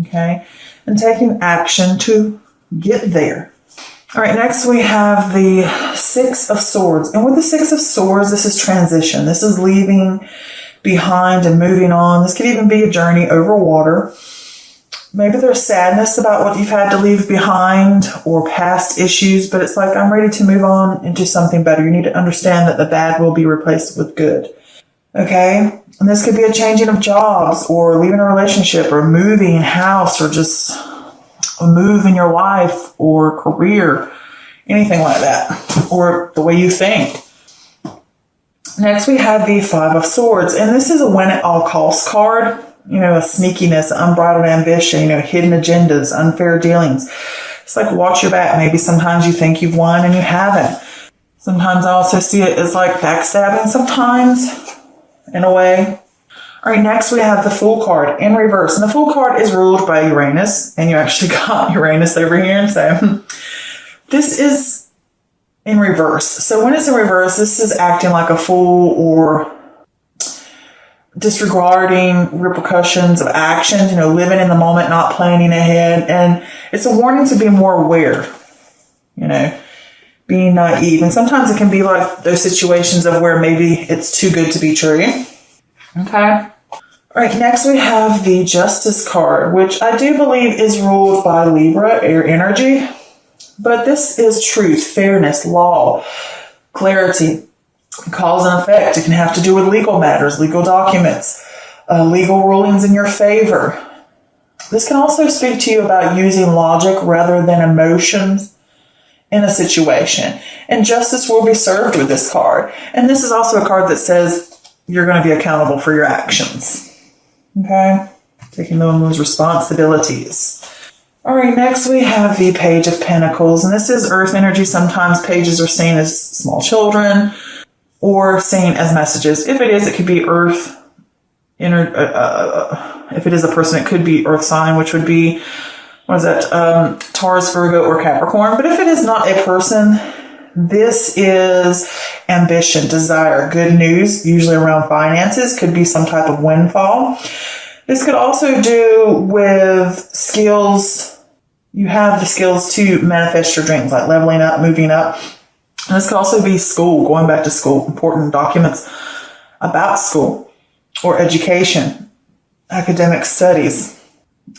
Okay, and taking action to get there. All right, next we have the Six of Swords. And with the Six of Swords, this is transition. This is leaving behind and moving on. This could even be a journey over water. Maybe there's sadness about what you've had to leave behind or past issues, but it's like, I'm ready to move on into something better. You need to understand that the bad will be replaced with good. Okay? And this could be a changing of jobs or leaving a relationship or moving house or just a move in your life or career, anything like that, or the way you think. Next, we have the Five of Swords, and this is a win at all costs card. You know, a sneakiness, unbridled ambition, you know, hidden agendas, unfair dealings. It's like, watch your back. Maybe sometimes you think you've won and you haven't. Sometimes I also see it as like backstabbing sometimes, in a way. All right, next we have the Fool card in reverse. And the Fool card is ruled by Uranus. And you actually got Uranus over here. And so this is in reverse. So when it's in reverse, this is acting like a fool or disregarding repercussions of actions, you know, living in the moment, not planning ahead. And it's a warning to be more aware, you know, being naive. And sometimes it can be like those situations of where maybe it's too good to be true. Okay. All right, next we have the Justice card, which I do believe is ruled by Libra, air energy. But this is truth, fairness, law, clarity, cause and effect. It can have to do with legal matters, legal documents, legal rulings in your favor. This can also speak to you about using logic rather than emotions in a situation. And justice will be served with this card. And this is also a card that says you're going to be accountable for your actions. Okay? Taking on those responsibilities. All right, next we have the Page of Pentacles. And this is earth energy. Sometimes pages are seen as small children or seen as messages. If it is, it could be earth. If it is a person, it could be earth sign, which would be, what is that? Taurus, Virgo, or Capricorn. But if it is not a person, this is ambition, desire, good news, usually around finances, could be some type of windfall. This could also do with skills. You have the skills to manifest your dreams, like leveling up, moving up. And this could also be school, going back to school, important documents about school or education, academic studies.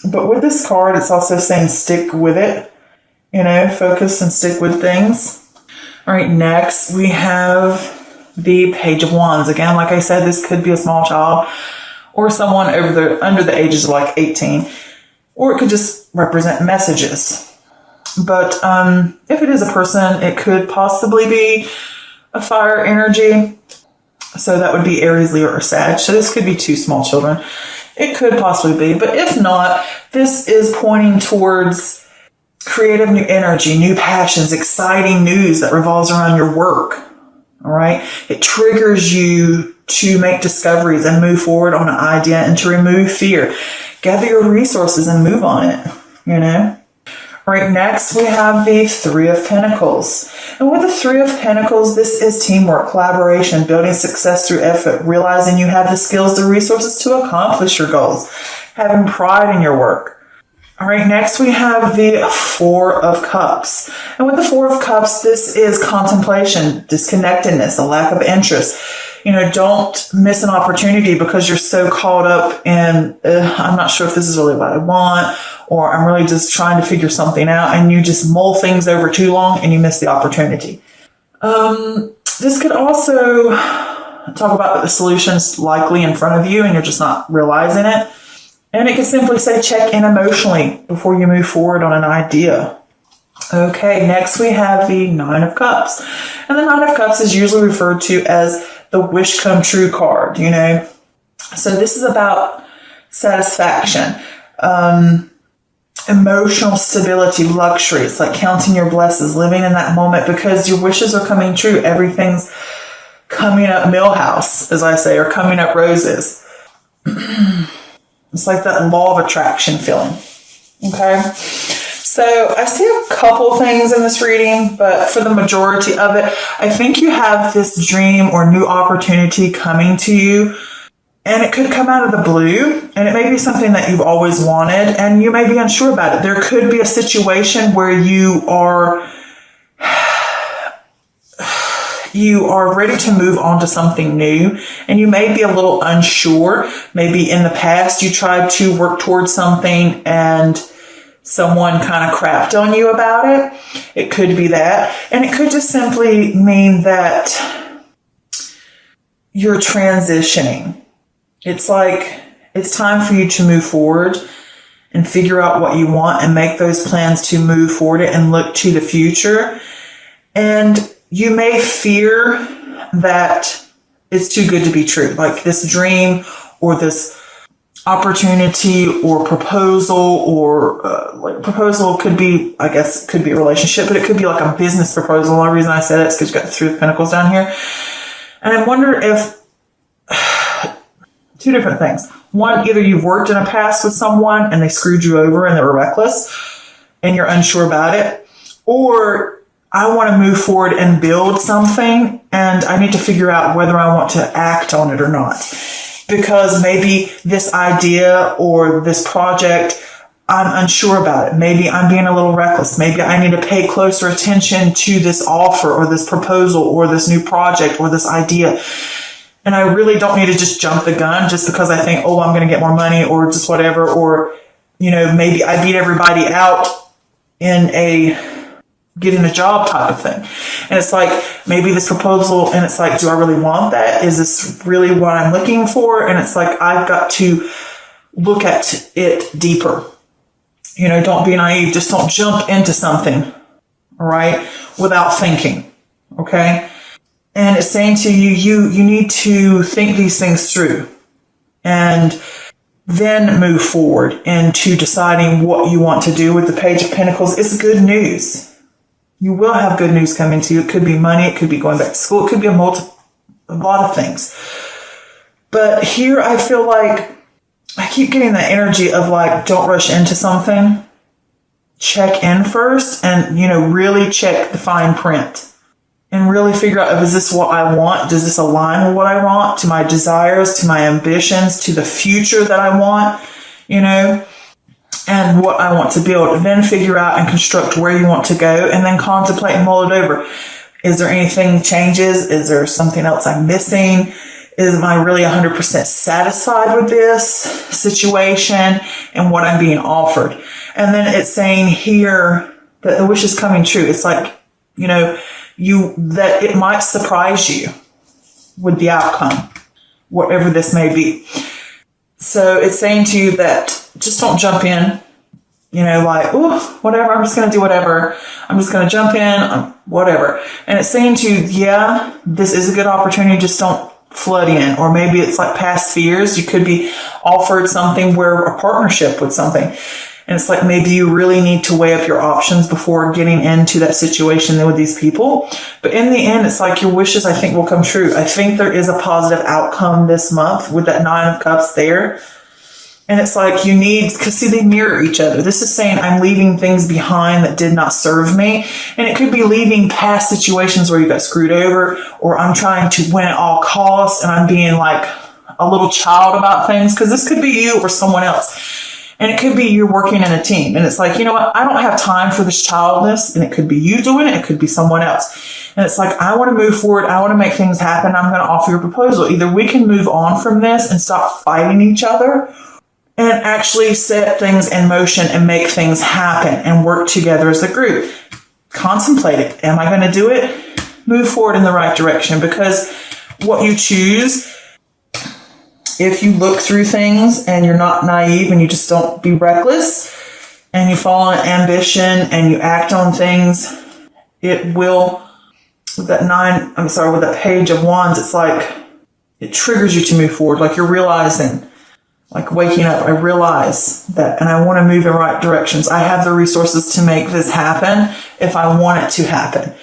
But with this card, it's also saying stick with it, you know, focus and stick with things. All right, next we have the Page of Wands. Again, like I said, this could be a small child or someone under the ages of like 18, or it could just represent messages. But if it is a person, it could possibly be a fire energy. So that would be Aries, Leo, or Sag. So this could be two small children. It could possibly be. But if not, this is pointing towards creative new energy, new passions, exciting news that revolves around your work. All right. It triggers you to make discoveries and move forward on an idea and to remove fear. Gather your resources and move on it, you know. All right, next we have the Three of Pentacles. And with the Three of Pentacles, this is teamwork, collaboration, building success through effort, realizing you have the skills, the resources to accomplish your goals, having pride in your work. All right, next we have the Four of Cups. And with the Four of Cups, this is contemplation, disconnectedness, a lack of interest. You know, don't miss an opportunity because you're so caught up in, I'm not sure if this is really what I want, or I'm really just trying to figure something out, and you just mull things over too long and you miss the opportunity. This could also talk about the solutions likely in front of you and you're just not realizing it. And it can simply say check in emotionally before you move forward on an idea. Okay, next we have the Nine of Cups. And the Nine of Cups is usually referred to as the wish come true card, you know. So this is about satisfaction, emotional stability, luxury. It's like counting your blessings, living in that moment because your wishes are coming true. Everything's coming up millhouse, as I say, or coming up roses. It's like that law of attraction feeling. Okay. So I see a couple things in this reading, but for the majority of it, I think you have this dream or new opportunity coming to you And it could come out of the blue, and it may be something that you've always wanted, and you may be unsure about it. There could be a situation where you are ready to move on to something new, and you may be a little unsure. Maybe in the past you tried to work towards something and someone kind of crapped on you about it. It could be that. And it could just simply mean that you're transitioning. It's like it's time for you to move forward and figure out what you want and make those plans to move forward and look to the future. And you may fear that it's too good to be true. Like this dream or this opportunity or proposal or proposal could be, I guess, could be a relationship, but it could be like a business proposal. The only reason I said it is because you got the Three of Pentacles down here. And I wonder if two different things. One, either you've worked in a past with someone and they screwed you over and they were reckless and you're unsure about it, or I want to move forward and build something and I need to figure out whether I want to act on it or not. Because maybe this idea or this project, I'm unsure about it. Maybe I'm being a little reckless. Maybe I need to pay closer attention to this offer or this proposal or this new project or this idea. And I really don't need to just jump the gun just because I think, oh, I'm going to get more money or just whatever. Or, maybe I beat everybody out in getting a job type of thing. And it's like, maybe this proposal, and it's like, do I really want that? Is this really what I'm looking for? And it's like, I've got to look at it deeper. Don't be naive. Just don't jump into something, all right, without thinking, okay? And it's saying to you, you need to think these things through and then move forward into deciding what you want to do with the Page of Pentacles. It's good news. You will have good news coming to you. It could be money. It could be going back to school. It could be a lot of things. But here I feel like I keep getting the energy of like, don't rush into something. Check in first and, really check the fine print. And really figure out, is this what I want? Does this align with what I want? To my desires, to my ambitions, to the future that I want, and what I want to build. And then figure out and construct where you want to go and then contemplate and mull it over. Is there anything changes? Is there something else I'm missing? Am I really 100% satisfied with this situation and what I'm being offered? And then it's saying here that the wish is coming true. It's like, that it might surprise you with the outcome, whatever this may be. So it's saying to you that just don't jump in, like, oh, whatever, I'm just going to do whatever. I'm just going to jump in, whatever. And it's saying to you, yeah, this is a good opportunity. Just don't flood in. Or maybe it's like past fears. You could be offered something where a partnership with something. And it's like maybe you really need to weigh up your options before getting into that situation with these people. But in the end, it's like your wishes, I think, will come true. I think there is a positive outcome this month with that Nine of Cups there. And it's like you need, because see, they mirror each other. This is saying I'm leaving things behind that did not serve me. And it could be leaving past situations where you got screwed over, or I'm trying to win at all costs and I'm being like a little child about things, because this could be you or someone else. And it could be you're working in a team. And it's like, what? I don't have time for this childness. And it could be you doing it. It could be someone else. And it's like, I want to move forward. I want to make things happen. I'm going to offer you a proposal. Either we can move on from this and stop fighting each other and actually set things in motion and make things happen and work together as a group. Contemplate it. Am I going to do it? Move forward in the right direction, because what you choose, if you look through things and you're not naive and you just don't be reckless and you follow an ambition and you act on things, it will, with that Page of Wands, it's like it triggers you to move forward. Like you're realizing, like waking up, I realize that and I want to move in right directions. I have the resources to make this happen if I want it to happen.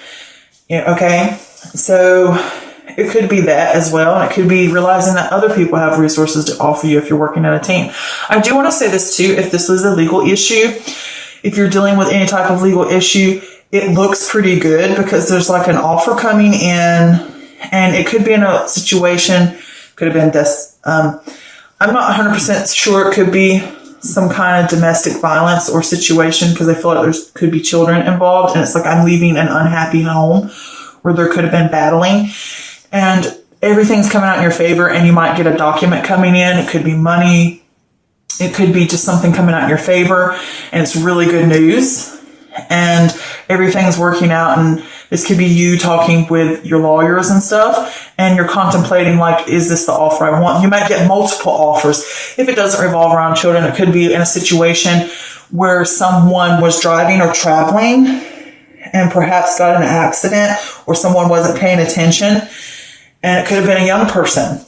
Okay? So it could be that as well. And it could be realizing that other people have resources to offer you if you're working in a team. I do want to say this too. If this was a legal issue, if you're dealing with any type of legal issue, it looks pretty good because there's like an offer coming in, and it could be in a situation Could have been I'm not 100% sure. It could be some kind of domestic violence or situation, because I feel like there could be children involved, and it's like I'm leaving an unhappy home where there could have been battling, and everything's coming out in your favor, and you might get a document coming in. It could be money. It could be just something coming out in your favor, and it's really good news, and everything's working out. And this could be you talking with your lawyers and stuff, and you're contemplating, like, is this the offer I want? You might get multiple offers. If it doesn't revolve around children, it could be in a situation where someone was driving or traveling and perhaps got in an accident, or someone wasn't paying attention, and it could have been a young person.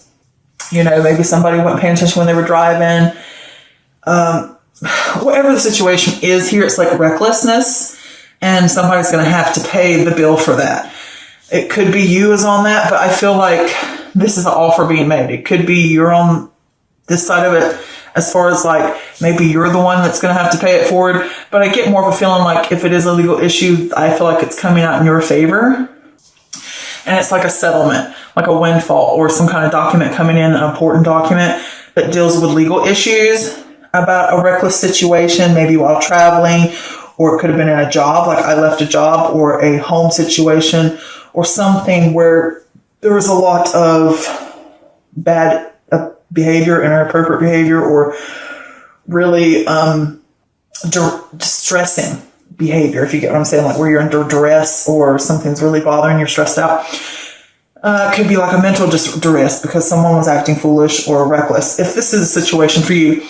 You know, maybe somebody wasn't paying attention when they were driving. Whatever the situation is here, it's like recklessness, and somebody's going to have to pay the bill for that. It could be you is on that, but I feel like this is an offer being made. It could be you're on this side of it, as far as like maybe you're the one that's going to have to pay it forward. But I get more of a feeling like if it is a legal issue, I feel like it's coming out in your favor. And it's like a settlement, like a windfall, or some kind of document coming in, an important document that deals with legal issues about a reckless situation, maybe while traveling, or it could have been in a job, like I left a job, or a home situation, or something where there was a lot of bad behavior, inappropriate behavior, or really distressing behavior, if you get what I'm saying, like where you're under duress or something's really bothering, you're stressed out. It could be like a mental duress because someone was acting foolish or reckless. If this is a situation for you,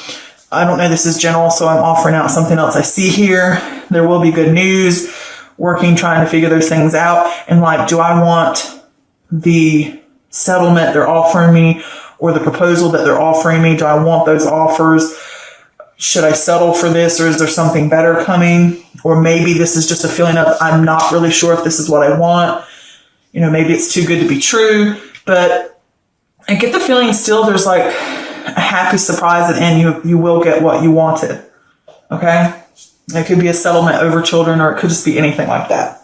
I don't know, this is general, so I'm offering out something else I see here. There will be good news, working, trying to figure those things out. And like, do I want the settlement they're offering me or the proposal that they're offering me? Do I want those offers? Should I settle for this, or is there something better coming? Or maybe this is just a feeling of, I'm not really sure if this is what I want. You know, maybe it's too good to be true, but I get the feeling still there's like a happy surprise at the end. You will get what you wanted. Okay. It could be a settlement over children, or it could just be anything like that.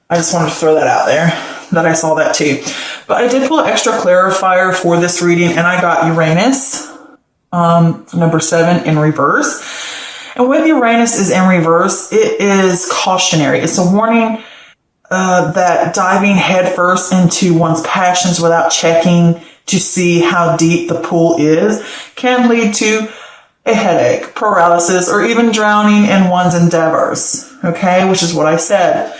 I just wanted to throw that out there, that I saw that too. But I did pull an extra clarifier for this reading, and I got Uranus, number 7 in reverse. And when Uranus is in reverse, it is cautionary. It's a warning that diving headfirst into one's passions without checking to see how deep the pool is can lead to a headache, paralysis, or even drowning in one's endeavors. Okay, which is what I said.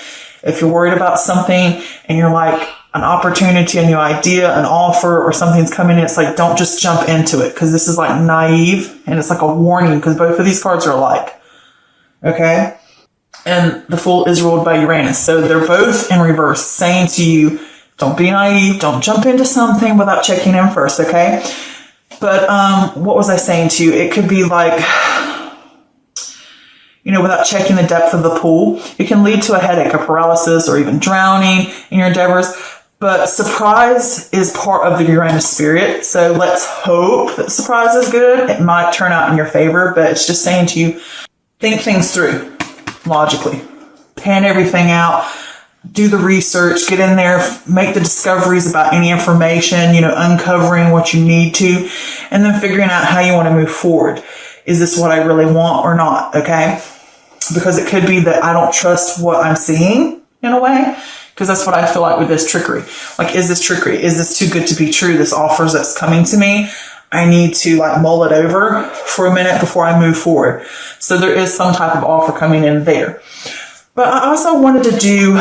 If you're worried about something and you're like, an opportunity, a new idea, an offer, or something's coming in, it's like, don't just jump into it, because this is like naive, and it's like a warning, because both of these cards are alike. Okay? And the Fool is ruled by Uranus. So they're both in reverse, saying to you, don't be naive, don't jump into something without checking in first, okay? But what was I saying to you? It could be like, you know, without checking the depth of the pool, it can lead to a headache, a paralysis, or even drowning in your endeavors. But surprise is part of the Uranus spirit. So let's hope that surprise is good. It might turn out in your favor, but it's just saying to you, think things through logically. Pan everything out. Do the research. Get in there. Make the discoveries about any information, you know, uncovering what you need to, and then figuring out how you want to move forward. Is this what I really want or not? Okay. Because it could be that I don't trust what I'm seeing in a way. Because that's what I feel like with this trickery. Like, is this trickery? Is this too good to be true? This offer that's coming to me, I need to like mull it over for a minute before I move forward. So there is some type of offer coming in there. But I also wanted to do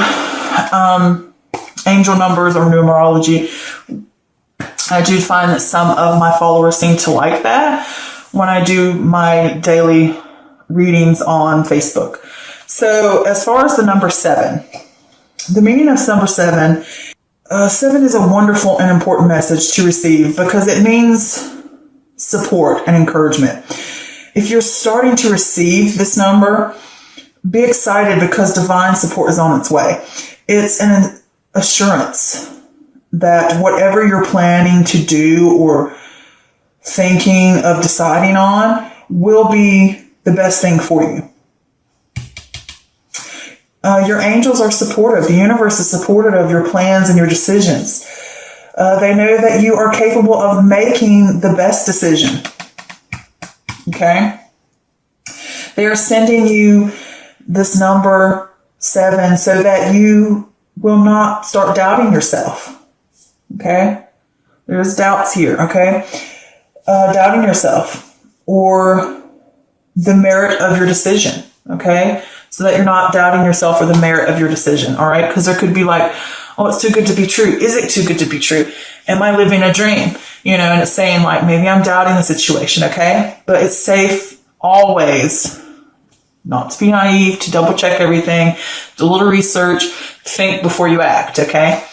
angel numbers or numerology. I do find that some of my followers seem to like that when I do my daily readings on Facebook. So as far as the number 7, the meaning of number 7, 7 is a wonderful and important message to receive because it means support and encouragement. If you're starting to receive this number, be excited because divine support is on its way. It's an assurance that whatever you're planning to do or thinking of deciding on will be the best thing for you. Your angels are supportive. The universe is supportive of your plans and your decisions. They know that you are capable of making the best decision. Okay? They are sending you this number 7 so that you will not start doubting yourself. Okay? There's doubts here. Okay? Doubting yourself or the merit of your decision. Okay? So that you're not doubting yourself or the merit of your decision. All right? Because there could be like, oh, it's too good to be true. Is it too good to be true? Am I living a dream? You know, and it's saying like, maybe I'm doubting the situation. Okay? But it's safe always not to be naive, to double check everything, do a little research, think before you act. Okay?